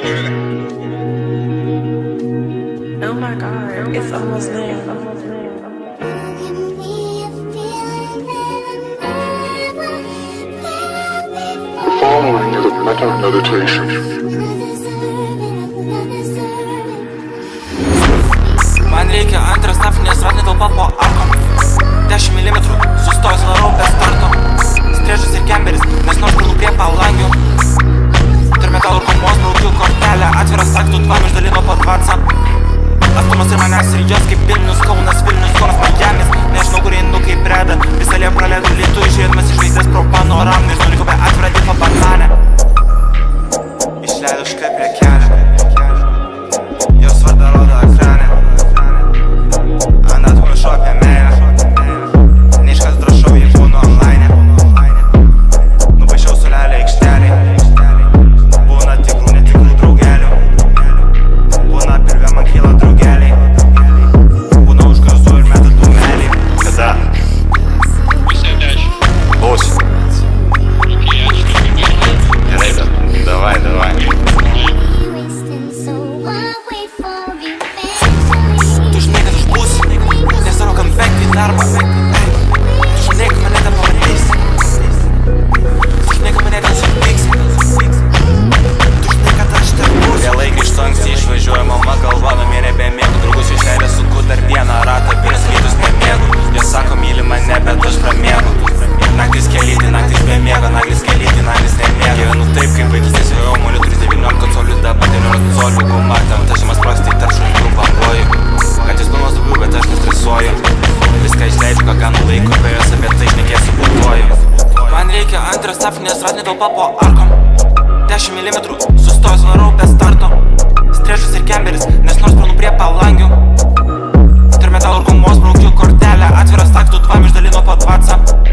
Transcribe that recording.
Oh my God, it's almost there. Following is a metta meditation. Man reikia antras naftinės ratnė talpa po arkom 10 mm, sustojus varau be starto Strėžas ir kemberis, nes nors kalų prie palangių Turiu metalų komos, braukiu kortelę Atviras aktų tvam išdalino po 20 Atstumas ir manęs ir jos kaip Vilnius, Kaunas, Majamis Nežinau kur einu kaip Reda Visą liepą praleidu lietu, išėdamas iš žvaigždės pro panoramą Ir nulikau be atvirą dipą bananę Išleidau škai prie kelio Jos vardą rodo ekrane Ant atmušo apie meilę Neiškas drašau, jei būnu online Nupaišiau sulelę aikštelėj Būna tikrų, netikrų draugelių Būna pirvė man kyla draugeliai Būna už garsų ir meta dūmeliai Kada? Pusė 10. Bus Gerai, davai Tu žinai, kad aš būsiu Nesvarbu, kam vengti darbą Tu žinai, kad mane ten pamatysi Tu žinai, kad mane ten supyksi Tu žinai, kad aš ten būsiu Vėl laikai iš to anksti išvažiuoja Mama galva namie nebemėgų Draugus išleidė suku dar vieną ratą Pirmas rytus nemėgų Jos sako myli mane, bet aš pramiegu Naktis kelyti, naktis be miego Naglis kelyti, naglis nemėgo Gyvenu taip, kaip vaikystės jau Moliu turi 19 colių Dabar 19 colių Gaumatėm, tažimas prastai taršu Jų banguoju Kad jūs pilnos dubių, bet aš nestresuoju Viską išleidžiu, ką ganu laiko Apie jos apie tai šnekėsiu putuoju Man reikia antras naftinės ratnė talpa po arkom 10 mm, sustojus varau be starto Strėžas ir kemberis, nes nors pranu prie palangių Turiu metalų ir gumos, braukiu kortelę Atviras aktų tvam išdalino po 20